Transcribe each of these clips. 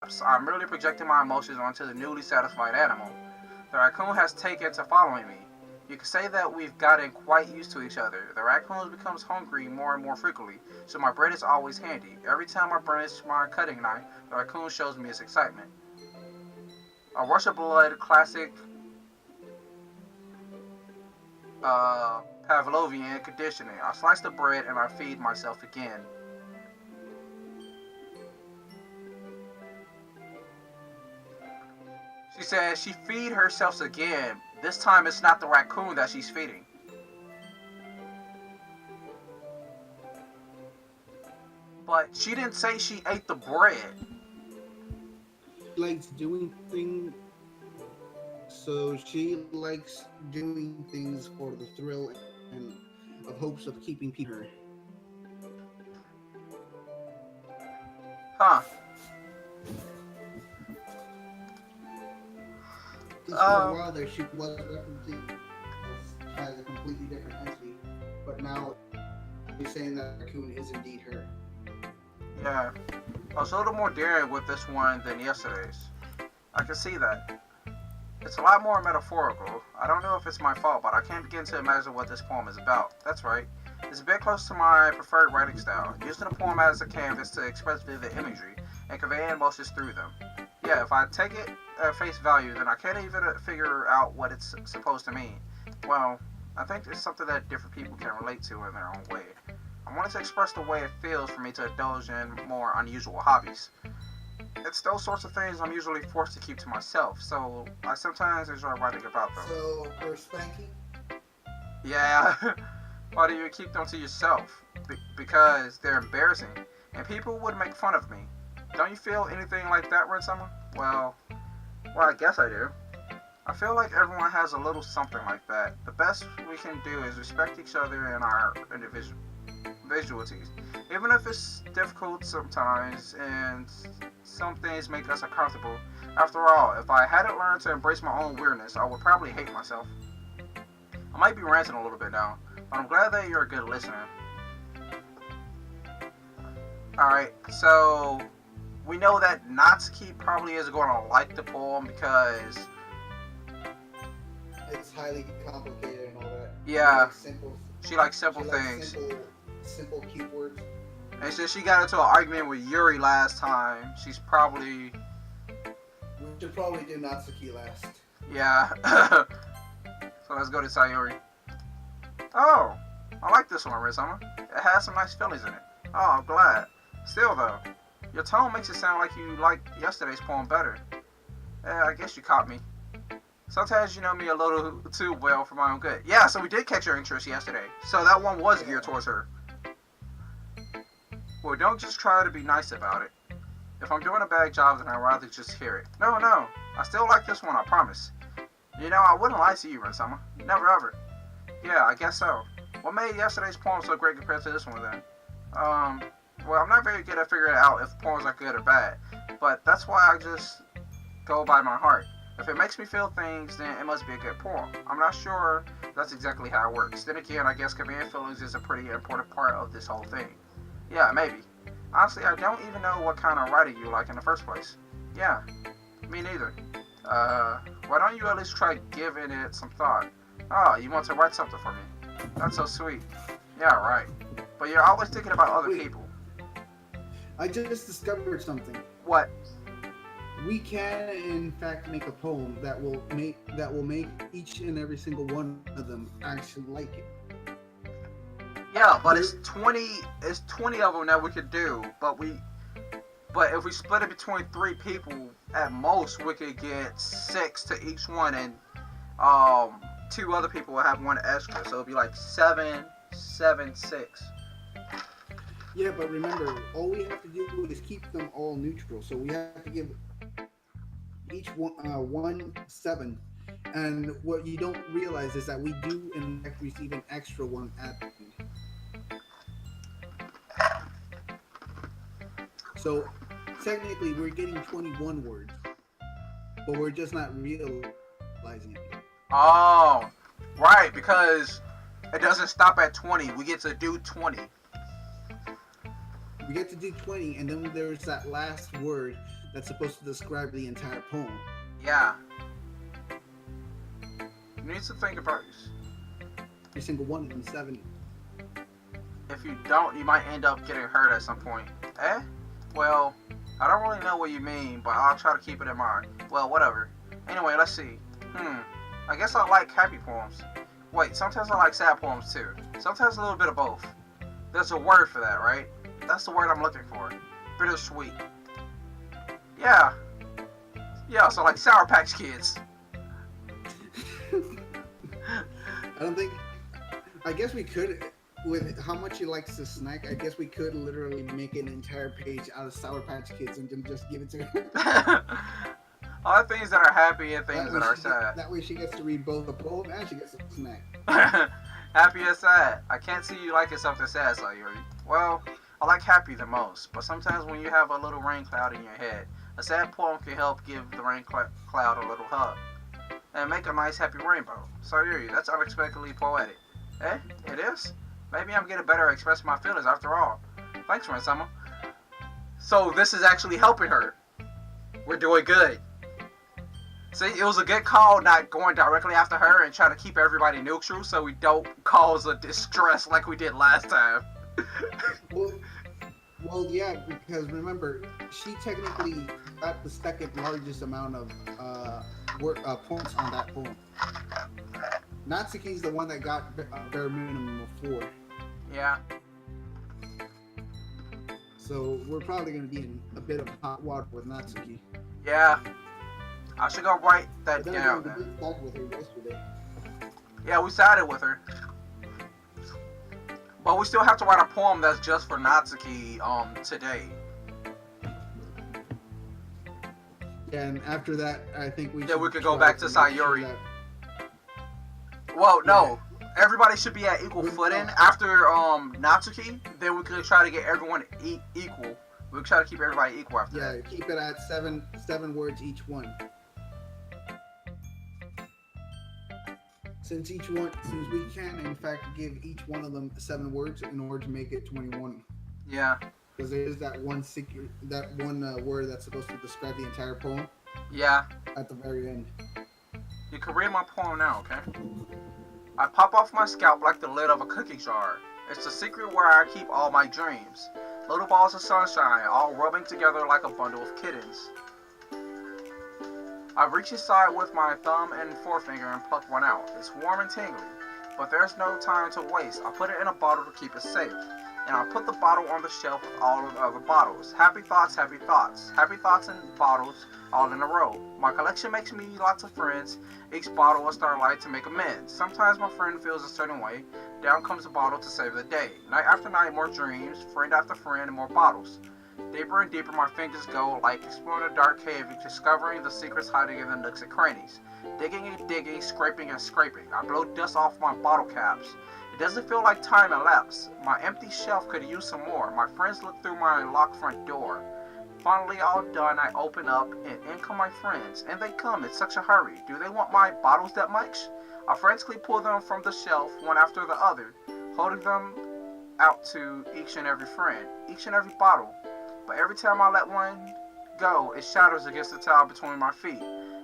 perhaps I'm merely projecting my emotions onto the newly satisfied animal. The raccoon has taken to following me. You could say that we've gotten quite used to each other. The raccoon becomes hungry more and more frequently, so my bread is always handy. Every time I brandish my cutting knife, the raccoon shows me his excitement. A rush of blood, classic Pavlovian conditioning. I slice the bread and I feed myself again. She says she feed herself again. This time it's not the raccoon that she's feeding. But she didn't say she ate the bread. Likes doing things, so she likes doing things for the thrill and of hopes of keeping people her. Huh. Because for a Um, while there, she was referencing as a completely different entity, but now she's saying that raccoon is indeed her. yeah. I was a little more daring with this one than yesterday's. I can see that. It's a lot more metaphorical. I don't know if it's my fault, but I can't begin to imagine what this poem is about. That's right. It's a bit close to my preferred writing style, using the poem as a canvas to express vivid imagery and convey emotions through them. Yeah, if I take it at face value, then I can't even figure out what it's supposed to mean. Well, I think it's something that different people can relate to in their own way. I wanted to express the way it feels for me to indulge in more unusual hobbies. It's those sorts of things I'm usually forced to keep to myself, so I sometimes enjoy writing about them. So for spanking, Yeah, why do you keep them to yourself? Because they're embarrassing, and people would make fun of me. Don't you feel anything like that, Red Summer? Well, I guess I do. I feel like everyone has a little something like that. The best we can do is respect each other and our individualities. Even if it's difficult sometimes and some things make us uncomfortable. After all, if I hadn't learned to embrace my own weirdness, I would probably hate myself. I might be ranting a little bit now, but I'm glad that you're a good listener. Alright, so we know that Natsuki probably is going to like the poem because, it's highly complicated and all that. yeah, she likes She simple likes things. simple cute words. And since she got into an argument with Yuri last time, she's probably, We should probably do Natsuki last. yeah. So let's go to Sayuri. Oh, I like this one, Rizama. It has some nice feelings in it. Oh, I'm glad. Still, though, your tone makes it sound like you liked yesterday's poem better. I guess you caught me. Sometimes you know me a little too well for my own good. Yeah, so we did catch your interest yesterday. So that one was geared towards her. Well, don't just try to be nice about it. If I'm doing a bad job, then I'd rather just hear it. No, I still like this one, I promise. You know, I wouldn't lie to you, Rinsama. Never ever. Yeah, I guess so. What made yesterday's poem so great compared to this one then? Well, I'm not very good at figuring out if poems are good or bad, but that's why I just go by my heart. If it makes me feel things, then it must be a good poem. I'm not sure that's exactly how it works. Then again, I guess conveying feelings is a pretty important part of this whole thing. Yeah, maybe. Honestly, I don't even know what kind of writing you like in the first place. Yeah, me neither. Why don't you at least try giving it some thought? Oh, you want to write something for me? That's so sweet. Yeah, right. But you're always thinking about other Wait, people. I just discovered something. What? We can, in fact, make a poem that will make each and every single one of them actually like it. Yeah, but There, it's 20. It's 20 of them that we could do. But if we split it between three people, at most we could get 6 to each one, and two other people will have one extra. So it'd be like 7, 7, 6. yeah, but remember, all we have to do is keep them all neutral. So we have to give each one 7. And what you don't realize is that we do in fact receive an extra one at the end. So technically, we're getting 21 words, but we're just not realizing it yet. Oh, right, because it doesn't stop at 20. We get to do 20. We get to do 20, and then there's that last word that's supposed to describe the entire poem. Yeah. You need to think about this. Every single one of them, 7. If you don't, you might end up getting hurt at some point. Eh? Well, I don't really know what you mean, but I'll try to keep it in mind. Well, whatever. Anyway, let's see. I guess I like happy poems. Wait, sometimes I like sad poems too. Sometimes a little bit of both. There's a word for that, right? That's the word I'm looking for. Bittersweet. Yeah. Yeah, so like Sour Patch Kids. I don't think. I guess we could, with how much he likes to snack, I guess we could literally make an entire page out of Sour Patch Kids and then just give it to her. All the things that are happy and things that are sad. That way she gets to read both the poem and she gets a snack. Happy and sad. I can't see you liking something sad, Sayuri. Well, I like happy the most, but sometimes when you have a little rain cloud in your head, a sad poem can help give the rain cloud a little hug and make a nice happy rainbow. Sayuri, that's unexpectedly poetic. Eh? It is? Maybe I'm getting better at expressing my feelings after all. Thanks, Ransama. So this is actually helping her. We're doing good. See, it was a good call not going directly after her and trying to keep everybody neutral so we don't cause a distress like we did last time. Well, yeah, because remember, she technically got the second largest amount of points on that poem. Natsuki's the one that got a bare minimum of 4. Yeah. So we're probably going to be in a bit of hot water with Natsuki. Yeah. I should go write that down. With her yesterday. Yeah, we sided with her. But we still have to write a poem that's just for Natsuki today. Yeah, and after that, I think we we could go back to Sayuri. Sure well, no. Yeah. Everybody should be at equal footing. After Natsuki, then we could try to get everyone equal. We could try to keep everybody equal after that. Yeah, keep it at seven words each one. Since we can, in fact, give each one of them 7 words in order to make it 21. Yeah. Because there is that one word that's supposed to describe the entire poem. Yeah. At the very end. You can read my poem now, okay? I pop off my scalp like the lid of a cookie jar. It's the secret where I keep all my dreams. Little balls of sunshine, all rubbing together like a bundle of kittens. I reach inside with my thumb and forefinger and pluck one out. It's warm and tingly, but there's no time to waste. I put it in a bottle to keep it safe, and I put the bottle on the shelf with all of the other bottles. Happy thoughts, happy thoughts. Happy thoughts and bottles all in a row. My collection makes me lots of friends. Each bottle a starlight to make amends. Sometimes my friend feels a certain way. Down comes a bottle to save the day. Night after night, more dreams. Friend after friend, and more bottles. Deeper and deeper my fingers go, like exploring a dark cave, discovering the secrets hiding in the nooks and crannies. Digging and digging, scraping and scraping. I blow dust off my bottle caps. It doesn't feel like time elapsed. My empty shelf could use some more. My friends look through my locked front door. Finally all done, I open up, and in come my friends. And they come in such a hurry. Do they want my bottles that much? I frantically pull them from the shelf, one after the other, holding them out to each and every friend, each and every bottle. But every time I let one go, it shatters against the tile between my feet.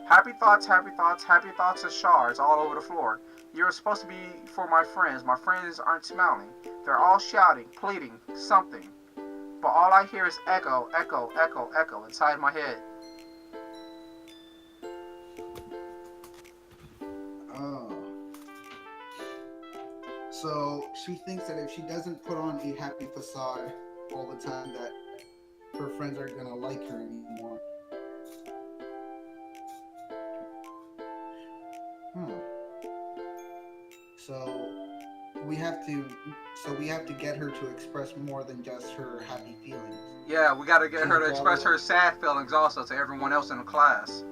Happy thoughts, happy thoughts, happy thoughts and shards all over the floor. You were supposed to be for my friends. My friends aren't smiling. They're all shouting, pleading, something. But all I hear is echo, echo, echo, echo inside my head. Oh. So she thinks that if she doesn't put on a happy facade all the time, that her friends aren't gonna like her anymore. So we have to get her to express more than just her happy feelings. Yeah, we gotta get her to express her sad feelings also to everyone else in the class.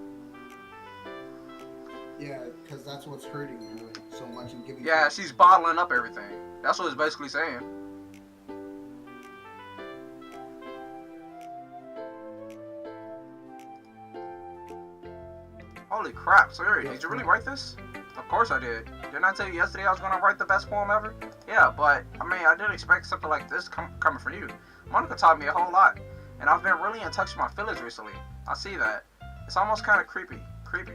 Yeah, because that's what's hurting her so much and giving. Yeah, she's bottling up everything. That's what it's basically saying. Holy crap, sorry, did you really write this? Of course I did. Didn't I tell you yesterday I was going to write the best poem ever? Yeah, but, I mean, I didn't expect something like this coming from you. Monica taught me a whole lot, and I've been really in touch with my feelings recently. I see that. It's almost kind of creepy. Creepy.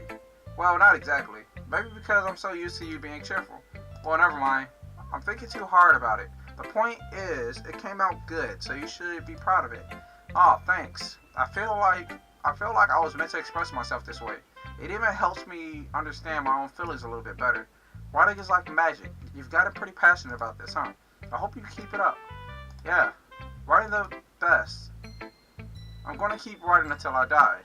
Well, not exactly. Maybe because I'm so used to you being cheerful. Well, never mind. I'm thinking too hard about it. The point is, it came out good, so you should be proud of it. Oh, thanks. I feel like I was meant to express myself this way. It even helps me understand my own feelings a little bit better. Writing is like magic. You've got it pretty passionate about this, huh? I hope you keep it up. Yeah, writing the best. I'm gonna keep writing until I die.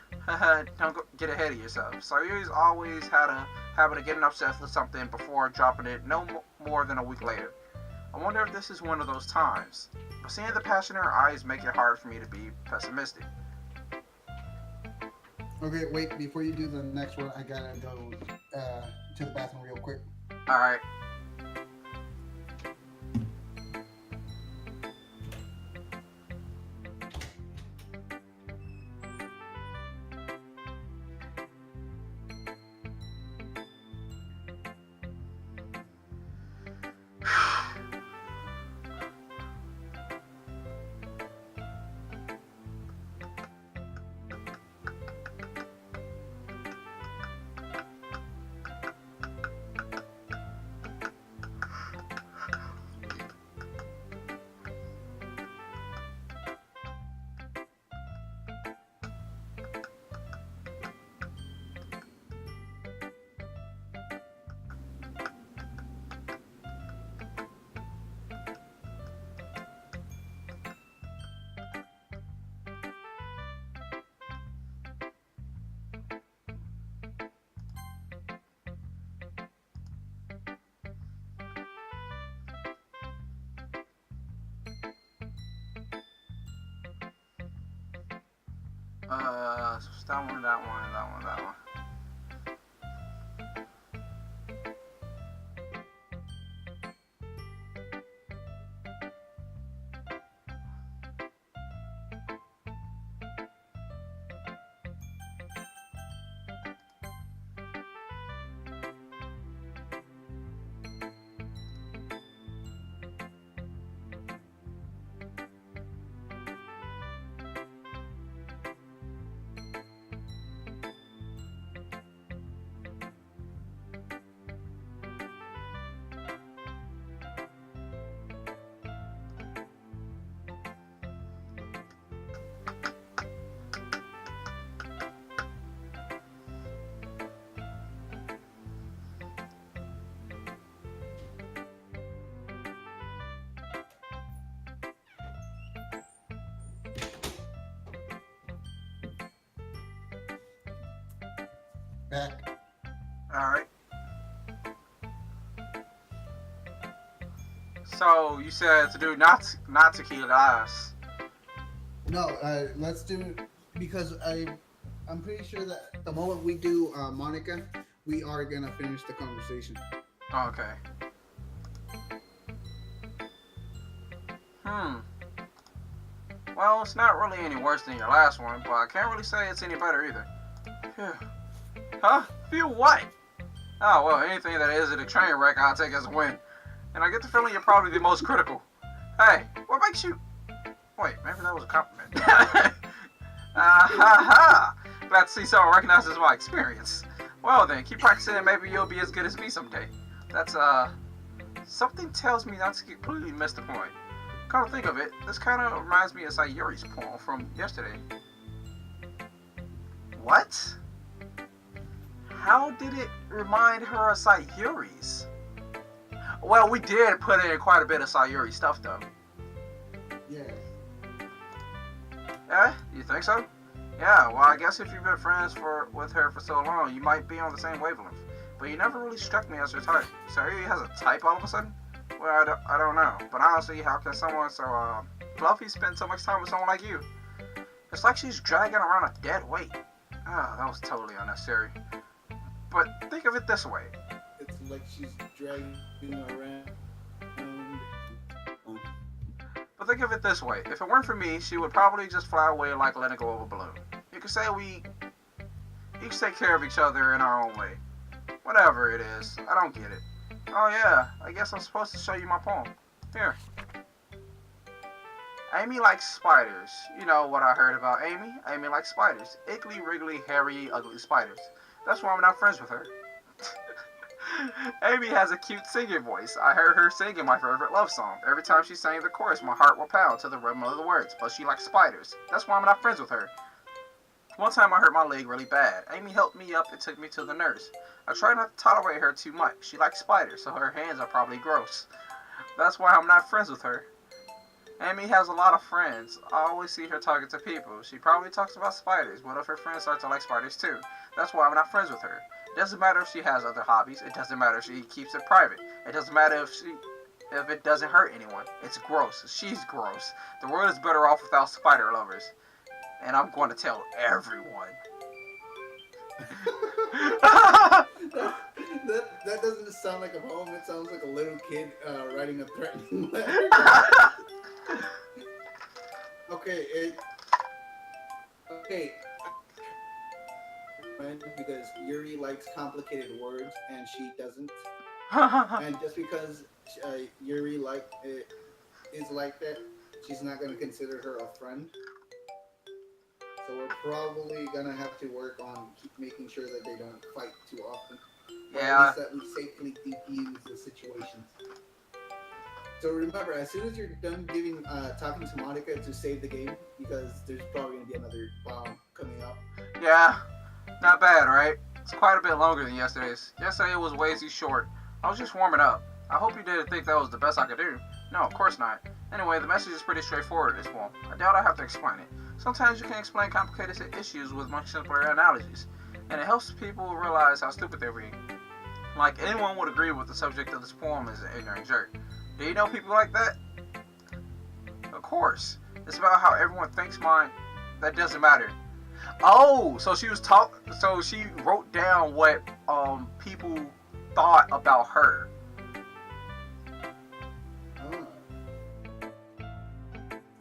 Don't get ahead of yourself. Sayuri's always had a habit of getting upset with something before dropping it no more than a week later. I wonder if this is one of those times. But seeing the passion in her eyes make it hard for me to be pessimistic. Okay, wait. Before you do the next one, I gotta go to the bathroom real quick. Alright. That one, that one, that one, that one. Back. Alright. So, you said to do not tequilas. No, let's do because I'm pretty sure that the moment we do Monica, we are gonna finish the conversation. Okay. Hmm. Well, it's not really any worse than your last one, but I can't really say it's any better either. Phew. Huh? Feel what? Oh, well, anything that isn't a train wreck, I'll take as a win. And I get the feeling you're probably the most critical. Hey, what makes you... Wait, maybe that was a compliment. Ha ha! Glad to see someone recognizes my experience. Well then, keep practicing and maybe you'll be as good as me someday. That's, something tells me not to completely miss the point. Come to think of it, this kind of reminds me of Sayuri's poem from yesterday. What? How did it remind her of Sayuri's? Well, we did put in quite a bit of Sayuri stuff, though. Yeah. Yeah? You think so? Yeah, well, I guess if you've been friends with her for so long, you might be on the same wavelength. But you never really struck me as your type. Sayuri has a type all of a sudden? Well, I don't know. But honestly, how can someone so fluffy spend so much time with someone like you? It's like she's dragging around a dead weight. Ah, that was totally unnecessary. But think of it this way. It's like she's dragging around. But think of it this way. If it weren't for me, she would probably just fly away like letting go of a balloon. You could say we each take care of each other in our own way. Whatever it is, I don't get it. Oh yeah, I guess I'm supposed to show you my poem. Here. Amy likes spiders. You know what I heard about Amy? Amy likes spiders. Iggly, wriggly, hairy, ugly spiders. That's why I'm not friends with her. Amy has a cute singing voice. I heard her singing my favorite love song. Every time she sang the chorus, my heart would pound to the rhythm of the words. But she likes spiders. That's why I'm not friends with her. One time I hurt my leg really bad. Amy helped me up and took me to the nurse. I try not to tolerate her too much. She likes spiders, so her hands are probably gross. That's why I'm not friends with her. Amy has a lot of friends. I always see her talking to people. She probably talks about spiders. What if her friends start to like spiders too? That's why I'm not friends with her. It doesn't matter if she has other hobbies. It doesn't matter if she keeps it private. It doesn't matter if it doesn't hurt anyone. It's gross. She's gross. The world is better off without spider lovers. And I'm going to tell everyone. That doesn't sound like a poem. It sounds like a little kid writing a threatening letter. Okay. Because Yuri likes complicated words and she doesn't, and just because Yuri is like that, she's not going to consider her a friend. So we're probably gonna have to work on making sure that they don't fight too often. Or Yeah. at least that we safely defuse the situations. So remember, as soon as you're done talking to Monica to save the game, because there's probably gonna be another bomb coming up. Yeah. Not bad, right? It's quite a bit longer than yesterday's. Yesterday was way too short. I was just warming up. I hope you didn't think that was the best I could do. No, of course not. Anyway, the message is pretty straightforward this one. I doubt I have to explain it. Sometimes you can explain complicated issues with much simpler analogies, and it helps people realize how stupid they're being. Like, anyone would agree with the subject of this poem is an ignorant jerk. Do you know people like that? Of course. It's about how everyone thinks mine. That doesn't matter. Oh, so she wrote down what people thought about her.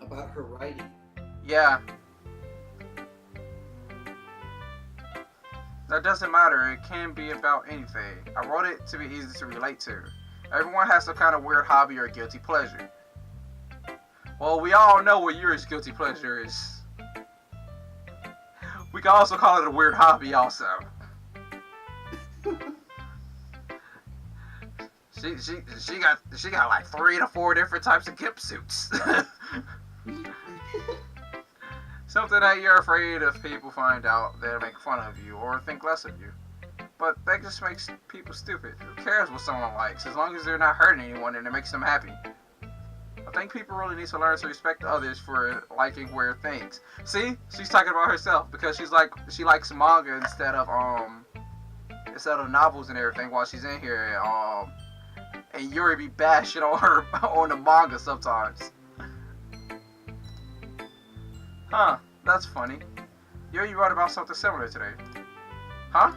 About her writing. Yeah. That doesn't matter. It can be about anything. I wrote it to be easy to relate to. Everyone has some kind of weird hobby or guilty pleasure. Well, we all know what Yuri's guilty pleasure is. We can also call it a weird hobby also. She got like 3 to 4 different types of gimp suits. Something that you're afraid if people find out, they'll make fun of you or think less of you. But that just makes people stupid. Who cares what someone likes, as long as they're not hurting anyone and it makes them happy. I think people really need to learn to respect others for liking weird things. See, she's talking about herself because she likes manga instead of novels and everything while she's in here. And Yuri be bashing on her on the manga sometimes. Huh, that's funny. Yuri wrote about something similar today. Huh?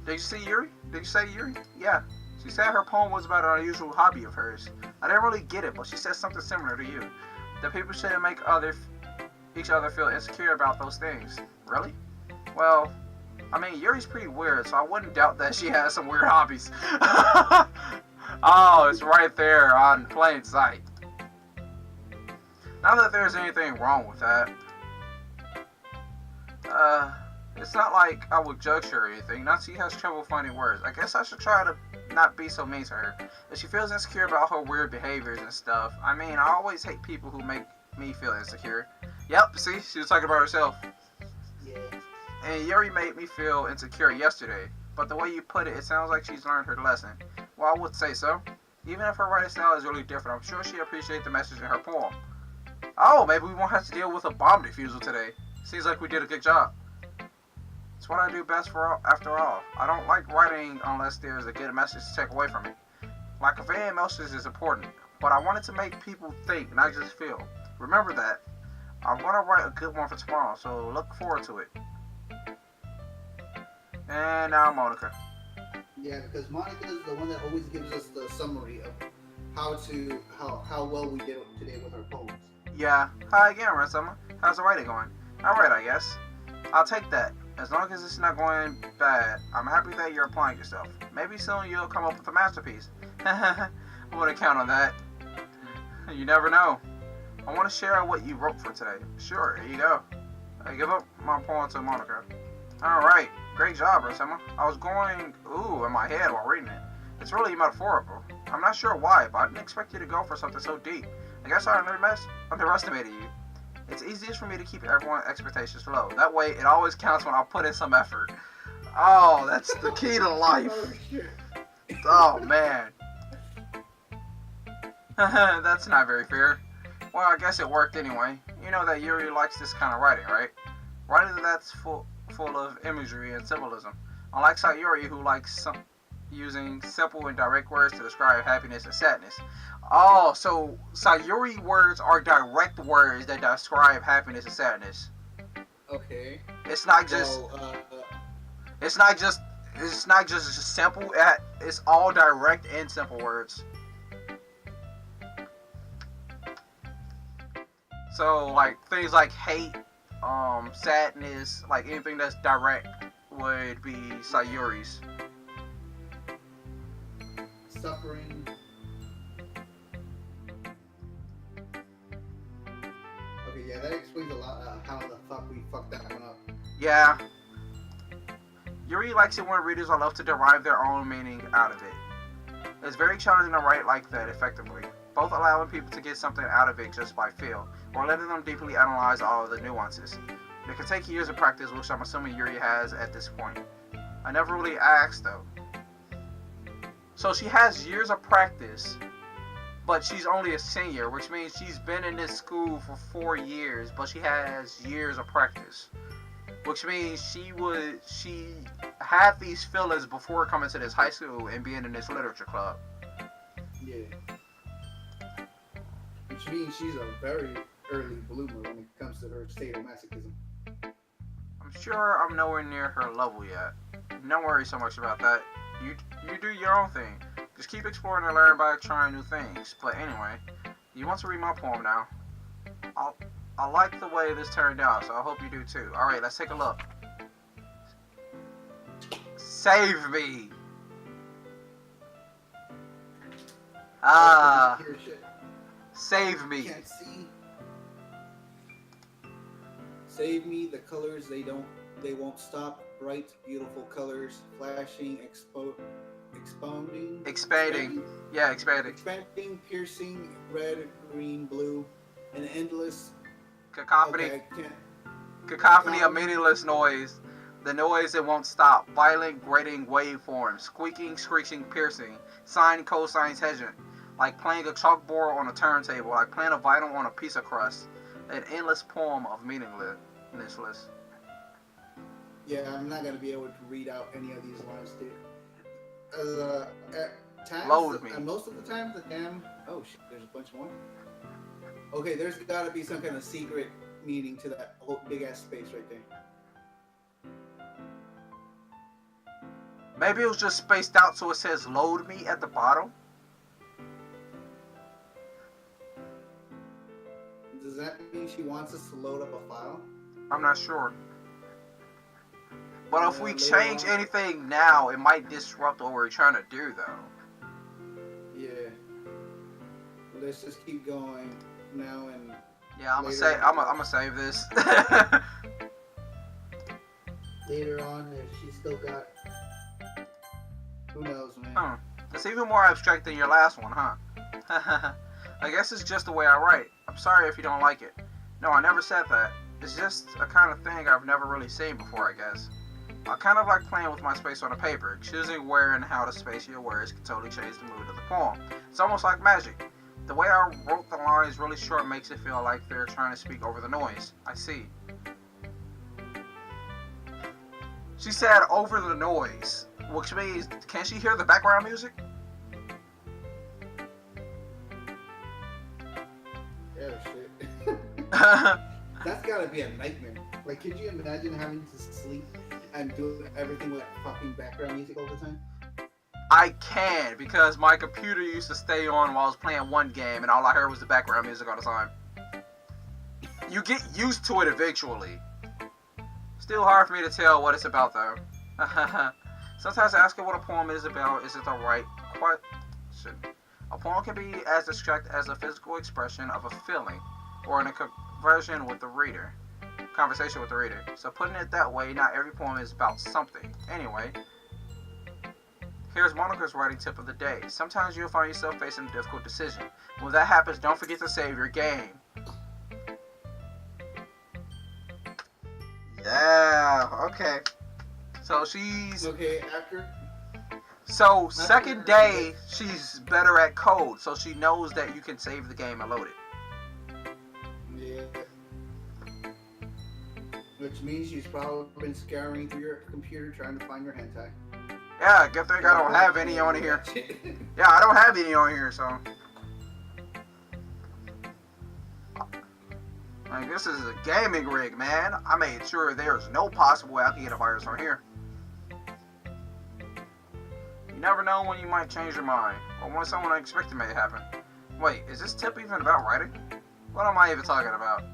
Did you see Yuri? Did you say Yuri? Yeah. She said her poem was about an unusual hobby of hers. I didn't really get it, but she said something similar to you. That people shouldn't make each other feel insecure about those things. Really? Well, I mean, Yuri's pretty weird, so I wouldn't doubt that she has some weird hobbies. Oh, it's right there on plain sight. Not that there's anything wrong with that. It's not like I would judge her or anything. Not she has trouble finding words. I guess I should try to not be so mean to her. If she feels insecure about her weird behaviors and stuff, I mean, I always hate people who make me feel insecure. Yep, see? She was talking about herself. Yeah. And Yuri made me feel insecure yesterday. But the way you put it, it sounds like she's learned her lesson. Well, I would say so. Even if her writing style is really different, I'm sure she'll appreciate the message in her poem. Oh, maybe we won't have to deal with a bomb defusal today. Seems like we did a good job. It's what I do best after all. I don't like writing unless there's a good message to take away from it. Like, conveying messages is important, but I wanted to make people think, not just feel. Remember that. I'm going to write a good one for tomorrow, so look forward to it. And now Monica. Yeah, because Monica is the one that always gives us the summary of how well we did today with our poems. Yeah. Hi again, Ransama. How's the writing going? Alright, I guess. I'll take that. As long as it's not going bad, I'm happy that you're applying yourself. Maybe soon you'll come up with a masterpiece. I wouldn't count on that. You never know. I want to share what you wrote for today. Sure, here you go. I give up my poem to Monica. Alright, great job, Rosema. I was going ooh in my head while reading it. It's really metaphorical. I'm not sure why, but I didn't expect you to go for something so deep. I guess I underestimated you. It's easiest for me to keep everyone's expectations low. That way, it always counts when I put in some effort. Oh, that's the key to life. Oh shit. Oh, man. That's not very fair. Well, I guess it worked anyway. You know that Yuri likes this kind of writing, right? Writing that's full of imagery and symbolism. Unlike Sayuri, who likes using simple and direct words to describe happiness and sadness. Oh, so Sayuri words are direct words that describe happiness and sadness. Okay. It's not just. It's not just. It's not just simple. It's all direct and simple words. So like things like hate, sadness, like anything that's direct would be Sayuri's. Suffering. Okay, yeah, that explains a lot how the fuck we fucked that one up. Yeah. Yuri likes it when readers are left to derive their own meaning out of it. It's very challenging to write like that effectively, both allowing people to get something out of it just by feel, or letting them deeply analyze all of the nuances. It can take years of practice, which I'm assuming Yuri has at this point. I never really asked though. So she has years of practice, but she's only a senior, which means she's been in this school for 4 years, but she has years of practice. Which means she had these feelings before coming to this high school and being in this literature club. Yeah. Which means she's a very early bloomer when it comes to her sadomasochism. I'm sure I'm nowhere near her level yet. Don't worry so much about that. You do your own thing. Just keep exploring and learn by trying new things. But anyway, you want to read my poem now? I like the way this turned out, so I hope you do too. Alright, let's take a look. Save me! Save me. Can't see. Save me, the colors they won't stop. Bright, beautiful colors, flashing, expanding, piercing, red, green, blue, an endless cacophony. Cacophony of meaningless noise. The noise that won't stop. Violent, grating waveforms. Squeaking, screeching, piercing. Sine, cosine, tangent. Like playing a chalkboard on a turntable. Like playing a vinyl on a piece of crust. An endless poem of meaninglessness. Yeah, I'm not gonna be able to read out any of these lines, dude. At times, Load me. Most of the time, the damn. Oh shit! There's a bunch more. Okay, there's got to be some kind of secret meaning to that whole big ass space right there. Maybe it was just spaced out so it says "load me" at the bottom. Does that mean she wants us to load up a file? I'm not sure. But if we change anything now, it might disrupt what we're trying to do, though. Yeah. Let's just keep going now and. Yeah, I'm gonna save this. Later on, if she's still got. Who knows, man? Huh. It's even more abstract than your last one, huh? I guess it's just the way I write. I'm sorry if you don't like it. No, I never said that. It's just a kind of thing I've never really seen before, I guess. I kind of like playing with my space on a paper. Choosing where and how to space your words can totally change the mood of the poem. It's almost like magic. The way I wrote the lines really short makes it feel like they're trying to speak over the noise. I see. She said over the noise, which means, can she hear the background music? Yeah, shit. That's gotta be a nightmare. Like, could you imagine having to sleep and do everything with fucking background music all the time? I can, because my computer used to stay on while I was playing one game, and all I heard was the background music all the time. You get used to it eventually. Still hard for me to tell what it's about, though. Sometimes asking what a poem is about isn't the right question. A poem can be as abstract as a physical expression of a feeling. or in a conversation with the reader. Conversation with the reader. So putting it that way, not every poem is about something. Anyway, here's Monica's writing tip of the day. Sometimes you'll find yourself facing a difficult decision. When that happens, don't forget to save your game. Yeah, okay. So she's... Okay, after... So, second day, she's better at code, so she knows that you can save the game and load it. Yeah. Which means she's probably been scouring through your computer trying to find your hentai. Yeah, good thing I don't have any on here. Yeah, I don't have any on here, so... Like, this is a gaming rig, man. I made sure there's no possible way I can get a virus on here. You never know when you might change your mind, or when someone unexpected may happen. Wait, is this tip even about writing? What am I even talking about?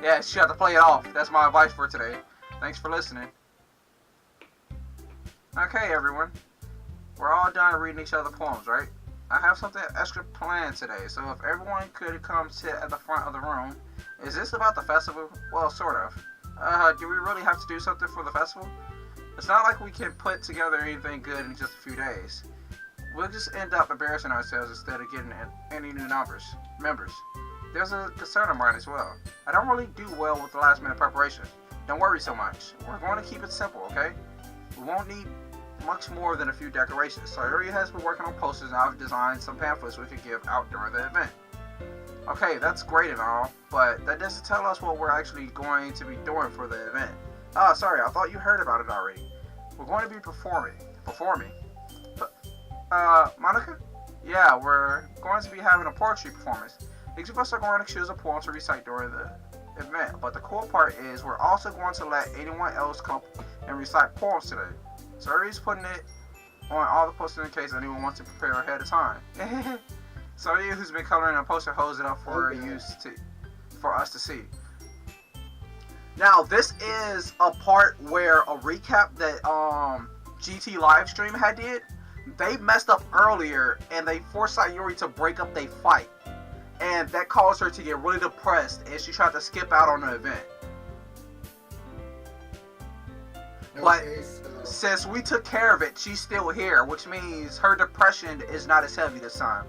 Yeah, she had to play it off. That's my advice for today. Thanks for listening. Okay, everyone. We're all done reading each other's poems, right? I have something extra planned today, so if everyone could come sit at the front of the room. Is this about the festival? Well, sort of. Do we really have to do something for the festival? It's not like we can put together anything good in just a few days. We'll just end up embarrassing ourselves instead of getting any new members. There's a concern of mine as well. I don't really do well with the last minute preparation. Don't worry so much. We're going to keep it simple, okay? We won't need much more than a few decorations. So Sayuri has been working on posters and I've designed some pamphlets we could give out during the event. Okay, that's great and all, but that doesn't tell us what we're actually going to be doing for the event. Ah, sorry, I thought you heard about it already. We're going to be performing. Monica? Yeah, we're going to be having a poetry performance. Each of us are going to choose a poem to recite during the event, but the cool part is we're also going to let anyone else come and recite poems today. So Ari's putting it on all the posters in case anyone wants to prepare ahead of time. So you who's been coloring a poster holds it up for for us to see. Now this is a part where a recap that GT livestream had did. They messed up earlier and they forced Sayuri to break up their fight. And that caused her to get really depressed and she tried to skip out on the event. But since we took care of it, she's still here, which means her depression is not as heavy this time.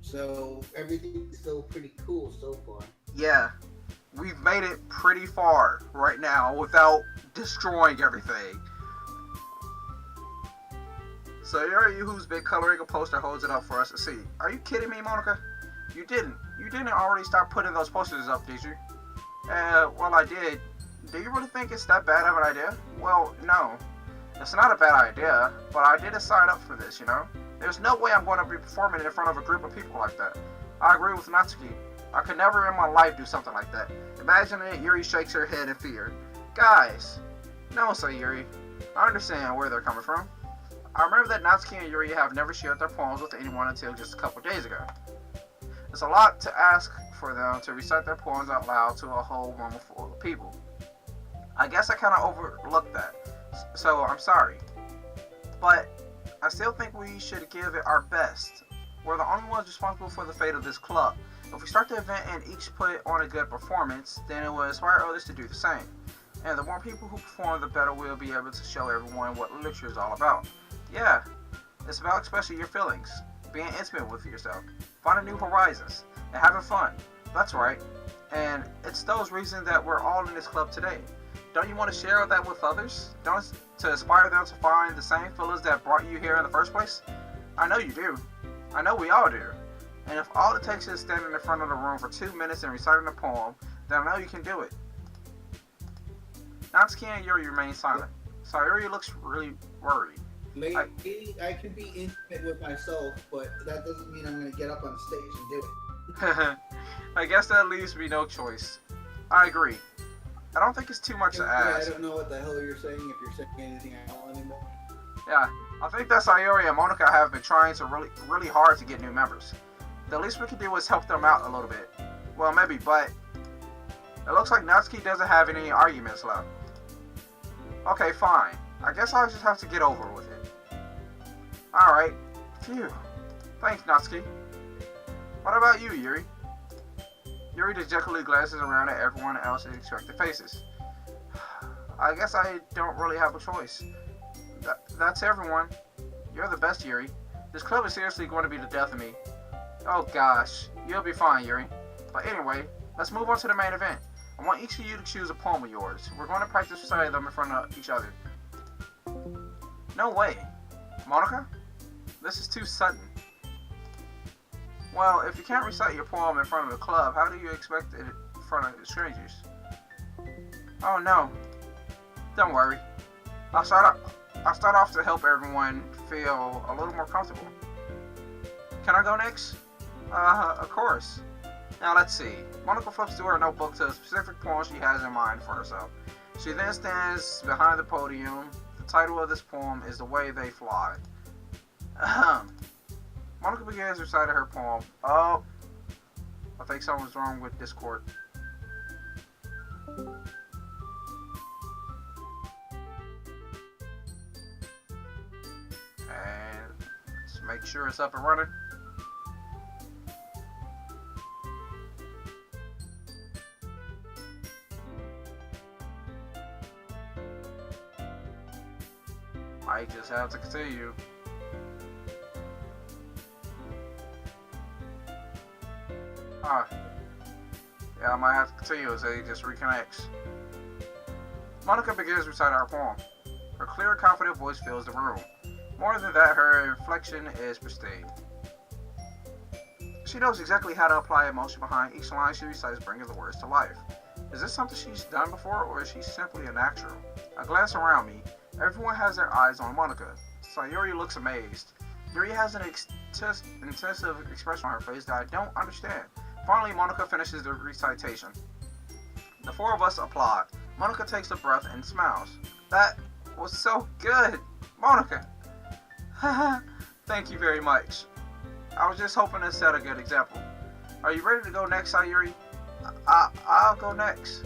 So everything's still pretty cool so far. Yeah, we've made it pretty far right now without destroying everything. So here you who's been coloring a poster holds it up for us to see. Are you kidding me, Monica? You didn't already start putting those posters up, did you? Well, I did. Do you really think it's that bad of an idea? Well, no. It's not a bad idea, but I didn't sign up for this, you know? There's no way I'm going to be performing in front of a group of people like that. I agree with Natsuki. I could never in my life do something like that. Imagine it, Yuri shakes her head in fear. Guys, no, Sayuri. I understand where they're coming from. I remember that Natsuki and Yuri have never shared their poems with anyone until just a couple days ago. It's a lot to ask for them to recite their poems out loud to a whole room full of people. I guess I kind of overlooked that, so I'm sorry. But I still think we should give it our best. We're the only ones responsible for the fate of this club. If we start the event and each put on a good performance, then it will inspire others to do the same. And the more people who perform, the better we'll be able to show everyone what literature is all about. Yeah, it's about expressing your feelings, being intimate with yourself, finding new horizons, and having fun. That's right. And it's those reasons that we're all in this club today. Don't you want to share that with others? To inspire them to find the same feelings that brought you here in the first place? I know you do. I know we all do. And if all it takes is standing in front of the room for 2 minutes and reciting a poem, then I know you can do it. Natsuki and Yuri remain silent. Sayuri looks really worried. Maybe I can be intimate with myself, but that doesn't mean I'm going to get up on stage and do it. I guess that leaves me no choice. I agree. I don't think it's too much to ask. I don't know what the hell you're saying, if you're saying anything at all anymore. Yeah, I think that Sayuri and Monica have been trying to really hard to get new members. The least we can do is help them out a little bit. Well, maybe, but it looks like Natsuki doesn't have any arguments left. Okay, fine. I guess I'll just have to get over with it. Alright. Phew. Thanks, Natsuki. What about you, Yuri? Yuri dejectedly glances around at everyone else's expectant faces. I guess I don't really have a choice. That's everyone. You're the best, Yuri. This club is seriously going to be the death of me. Oh gosh, you'll be fine, Yuri. But anyway, let's move on to the main event. I want each of you to choose a poem of yours. We're going to practice reciting them in front of each other. No way. Monica? This is too sudden. Well, if you can't recite your poem in front of the club, how do you expect it in front of strangers? Oh no. Don't worry. I'll start off to help everyone feel a little more comfortable. Can I go next? Of course. Now let's see. Monica flips through her notebook to a specific poem she has in mind for herself. She then stands behind the podium. The title of this poem is The Way They Fly. Monica begins reciting her poem. Oh, I think something's wrong with Discord. And let's make sure it's up and running. I just have to continue. Yeah, I might have to continue as it just reconnects. Monica begins reciting her poem. Her clear, confident voice fills the room. More than that, her inflection is pristine. She knows exactly how to apply emotion behind each line she recites, bringing the words to life. Is this something she's done before, or is she simply a natural? I glance around me. Everyone has their eyes on Monica. Sayuri looks amazed. Yuri has an intensive expression on her face that I don't understand. Finally, Monica finishes the recitation. The four of us applaud. Monica takes a breath and smiles. That was so good, Monica. Thank you very much. I was just hoping to set a good example. Are you ready to go next, Sayuri? I'll go next.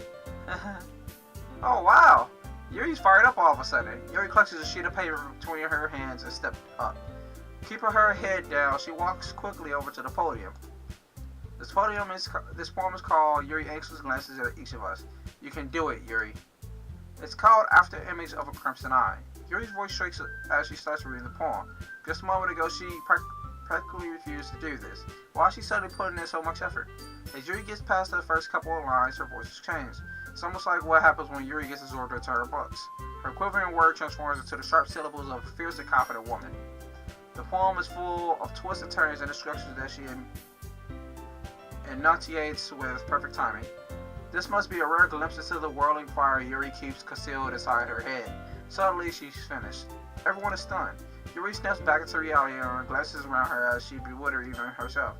Oh wow. Yuri's fired up all of a sudden. Yuri clutches a sheet of paper between her hands and steps up. Keeping her head down, she walks quickly over to the podium. This poem is called Yuri Anxious Glances at Each of Us. You can do it, Yuri. It's called After Image of a Crimson Eye. Yuri's voice shakes as she starts reading the poem. Just a moment ago, she practically refused to do this. Why is she suddenly putting in so much effort? As Yuri gets past the first couple of lines, her voice has changed. It's almost like what happens when Yuri gets absorbed into her books. Her quivering word transforms into the sharp syllables of a fiercely confident woman. The poem is full of twists and turns and instructions that she enunciates with perfect timing. This must be a rare glimpse into the whirling fire Yuri keeps concealed inside her head. Suddenly, she's finished. Everyone is stunned. Yuri snaps back into reality and glances around her as she bewildered even herself.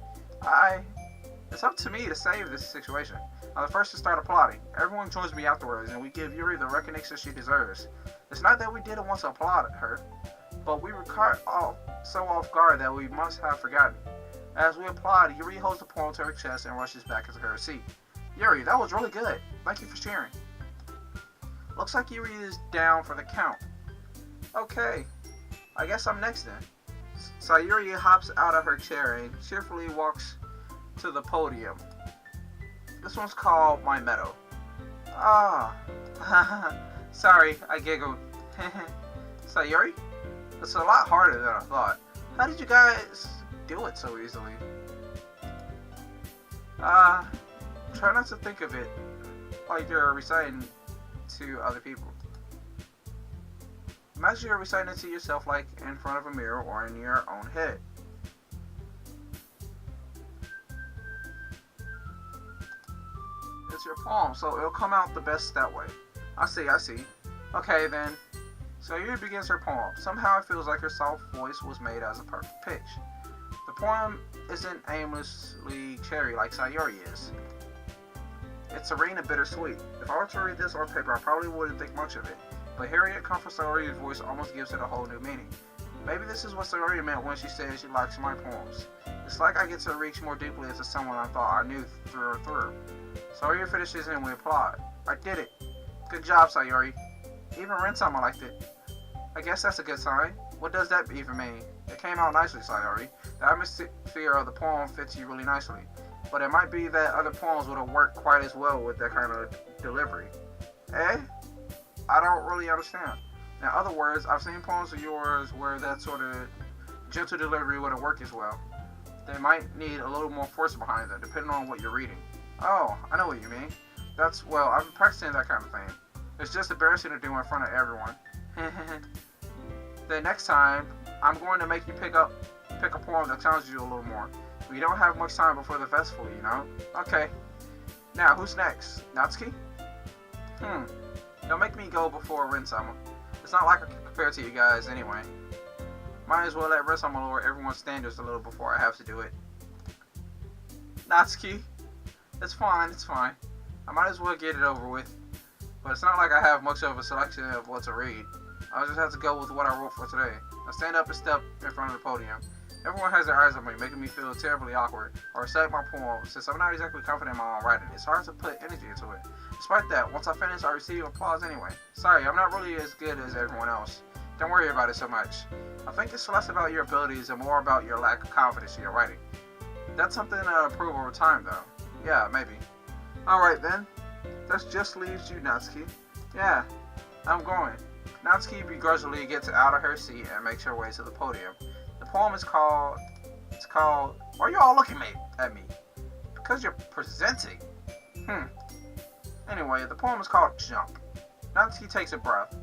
It's up to me to save this situation. I'm the first to start applauding. Everyone joins me afterwards, and we give Yuri the recognition she deserves. It's not that we didn't want to applaud her, but we were caught so off guard that we must have forgotten. As we applaud, Yuri holds the poem to her chest and rushes back into her seat. Yuri, that was really good. Thank you for sharing. Looks like Yuri is down for the count. Okay, I guess I'm next then. Sayuri hops out of her chair and cheerfully walks to the podium. This one's called My Meadow. Sorry, I giggled. Sayuri? It's a lot harder than I thought. How did you guys do it so easily? Try not to think of it like you're reciting to other people. Imagine you're reciting it to yourself like in front of a mirror or in your own head. It's your poem, so it'll come out the best that way. I see. Okay then. So Yuri begins her poem. Somehow it feels like her soft voice was made as a perfect pitch. The poem isn't aimlessly cherry like Sayuri is. It's serene and bittersweet. If I were to read this on paper, I probably wouldn't think much of it. But hearing it come from Sayuri's voice almost gives it a whole new meaning. Maybe this is what Sayuri meant when she said she likes my poems. It's like I get to reach more deeply into someone I thought I knew through and through. Sayuri finishes and we applaud. I did it. Good job, Sayuri. Even Rensama liked it. I guess that's a good sign. What does that even mean? It came out nicely, Sayori. The atmosphere of the poem fits you really nicely. But it might be that other poems would have worked quite as well with that kind of delivery. Eh? I don't really understand. In other words, I've seen poems of yours where that sort of gentle delivery wouldn't work as well. They might need a little more force behind them, depending on what you're reading. Oh, I know what you mean. Well, I've been practicing that kind of thing. It's just embarrassing to do in front of everyone. The next time, I'm going to make you pick a poem that challenges you a little more. We don't have much time before the festival, you know? Okay. Now, who's next? Natsuki? Don't make me go before Rinsama. It's not like I can compare to you guys anyway. Might as well let Rinsama lower everyone's standards a little before I have to do it. Natsuki? It's fine. I might as well get it over with. But it's not like I have much of a selection of what to read. I'll just have to go with what I wrote for today. I stand up and step in front of the podium. Everyone has their eyes on me, making me feel terribly awkward, or recite my poem. Since I'm not exactly confident in my own writing, it's hard to put energy into it. Despite that, once I finish, I receive applause anyway. Sorry, I'm not really as good as everyone else. Don't worry about it so much. I think it's less about your abilities and more about your lack of confidence in your writing. That's something to improve over time, though. Yeah, maybe. Alright then. That just leaves you, Natsuki. Yeah, I'm going. Natsuki begrudgingly gets out of her seat and makes her way to the podium. The poem is called... Why are you all looking at me? Because you're presenting. Anyway, the poem is called Jump. Natsuki takes a breath.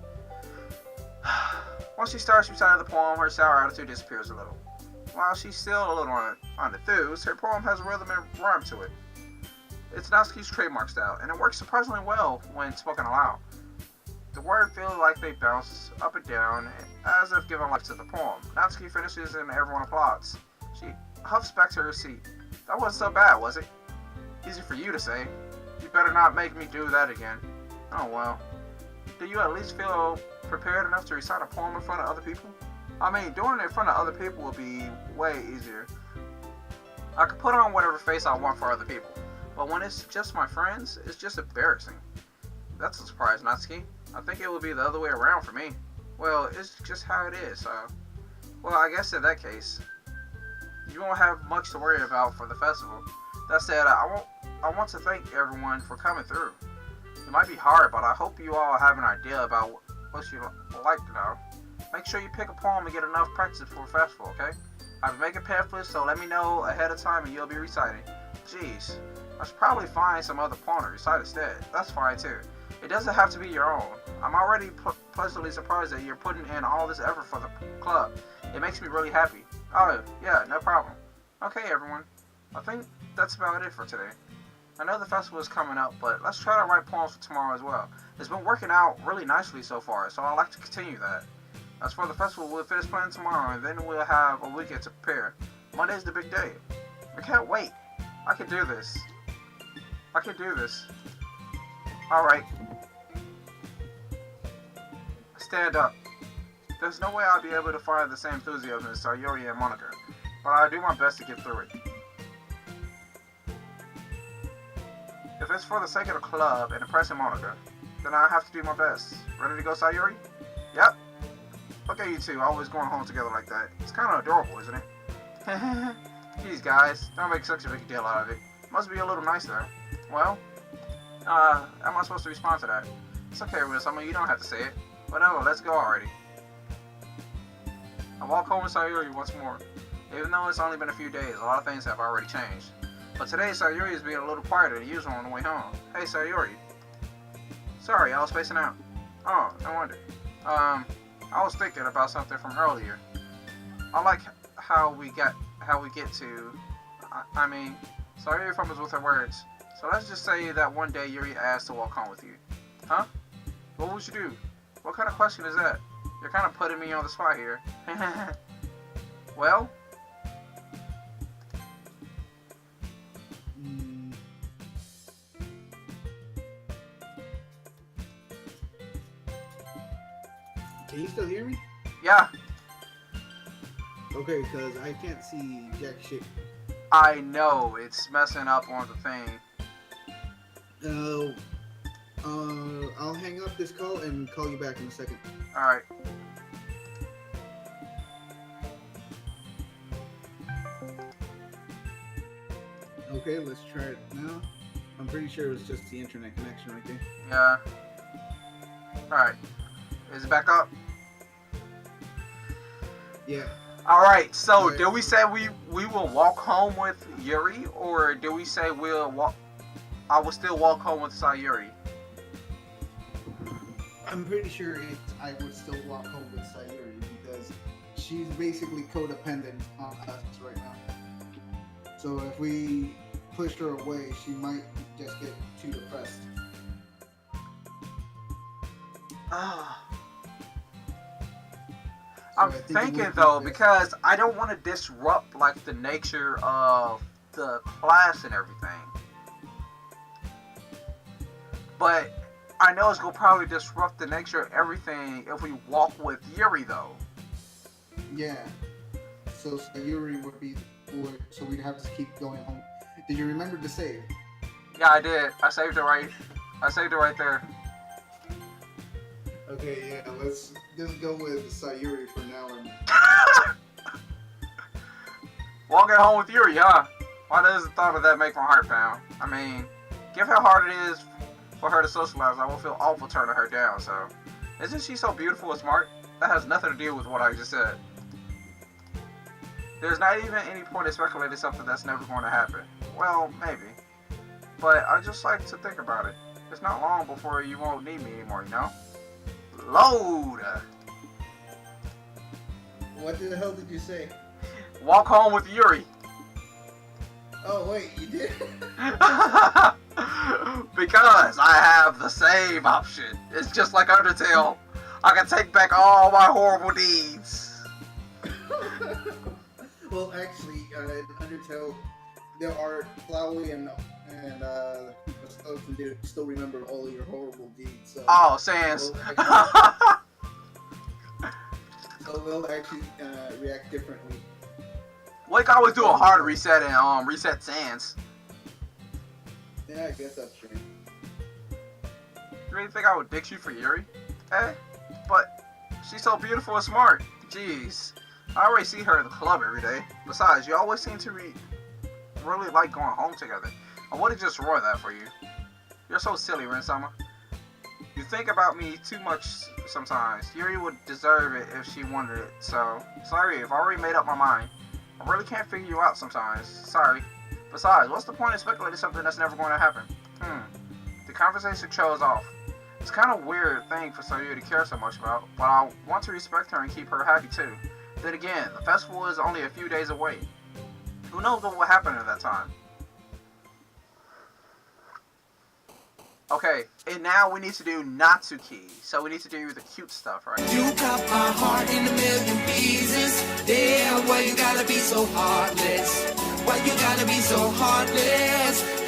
Once she starts reciting the poem, her sour attitude disappears a little. While she's still a little unenthused, her poem has a rhythm and rhyme to it. It's Natsuki's trademark style, and it works surprisingly well when spoken aloud. The words feel like they bounce up and down, as if giving life to the poem. Natsuki finishes and everyone applauds. She huffs back to her seat. That wasn't so bad, was it? Easy for you to say. You better not make me do that again. Oh well. Do you at least feel prepared enough to recite a poem in front of other people? I mean, doing it in front of other people would be way easier. I could put on whatever face I want for other people, but when it's just my friends, it's just embarrassing. That's a surprise, Natsuki. I think it would be the other way around for me. Well, it's just how it is, well, I guess in that case, you won't have much to worry about for the festival. That said, I want to thank everyone for coming through. It might be hard, but I hope you all have an idea about what you like to know. Make sure you pick a poem and get enough practice for the festival, okay? I've been making pamphlets, so let me know ahead of time and you'll be reciting. Jeez, I should probably find some other poem to recite instead. That's fine too. It doesn't have to be your own. I'm already pleasantly surprised that you're putting in all this effort for the club. It makes me really happy. Oh, yeah, no problem. Okay, everyone. I think that's about it for today. I know the festival is coming up, but let's try to write poems for tomorrow as well. It's been working out really nicely so far, so I'd like to continue that. As for the festival, we'll finish planning tomorrow, and then we'll have a weekend to prepare. Monday's the big day. I can't wait. I can do this. Alright. Stand up. There's no way I'll be able to find the same enthusiasm as Sayori and Monica, but I'll do my best to get through it. If it's for the sake of the club and impressing Monica, then I'll have to do my best. Ready to go, Sayori? Yep. Look at you two, always going home together like that. It's kind of adorable, isn't it? Jeez, guys, don't make such a big deal out of it. Must be a little nice, though. Well, how am I supposed to respond to that? It's okay, Will. You don't have to say it. Whatever, let's go already. I walk home with Sayori once more. Even though it's only been a few days, a lot of things have already changed. But today, Sayori is being a little quieter than usual on the way home. Hey, Sayori. Sorry, I was spacing out. Oh, no wonder. I was thinking about something from earlier. I like how we get to... I mean, Sayori fumbles with her words. So let's just say that one day Yuri asked to walk home with you. Huh? What would you do? What kind of question is that? You're kind of putting me on the spot here. Well? Can you still hear me? Yeah. Okay, because I can't see jack shit. I know, it's messing up on the thing. I'll hang up this call and call you back in a second. Alright. Okay, let's try it now. I'm pretty sure it was just the internet connection right there. Yeah. Alright. Is it back up? Yeah. Alright, so Right. did we say we will walk home with Yuri, or did we say I will still walk home with Sayuri? I'm pretty sure I would still walk home with Sayuri because she's basically codependent on us right now. So if we push her away, she might just get too depressed. Ah. So I'm I think it thinking would be though, best- because I don't want to disrupt like the nature of the class and everything. But I know it's gonna probably disrupt the nature of everything if we walk with Yuri though. Yeah. So Sayuri so we'd have to keep going home. Did you remember to save? Yeah, I did. I saved it right. I saved it right there. Okay, yeah, let's just go with Sayuri for now. Walking home with Yuri, huh? Why does the thought of that make my heart pound? I mean, given how hard it is for her to socialize, I will feel awful turning her down, so. Isn't she so beautiful and smart? That has nothing to do with what I just said. There's not even any point in speculating something that's never going to happen. Well, maybe. But I just like to think about it. It's not long before you won't need me anymore, you know? Load! What the hell did you say? Walk home with Yuri. Oh wait, you did? Because I have the same option. It's just like Undertale. I can take back all my horrible deeds. Well, actually, in Undertale, there are Flowey and can still remember all of your horrible deeds. So Oh, Sans. they'll actually react differently. Like I always do a hard reset and reset Sans. Yeah, I guess that's true. You really think I would ditch you for Yuri? Eh? But she's so beautiful and smart. Jeez. I already see her in the club every day. Besides, you always seem to really like going home together. I wouldn't just ruin that for you. You're so silly, Rin-sama. You think about me too much sometimes. Yuri would deserve it if she wanted it. So, sorry, I've already made up my mind. I really can't figure you out sometimes. Sorry. Besides, what's the point of speculating something that's never going to happen? The conversation trails off. It's kind of a weird thing for Sayuri to care so much about, but I want to respect her and keep her happy too. Then again, the festival is only a few days away. Who knows what will happen at that time? Okay, and now we need to do Natsuki. So we need to do the cute stuff, right? You cut my heart in a million pieces. Damn, why you gotta be so heartless? Why you gotta be so heartless?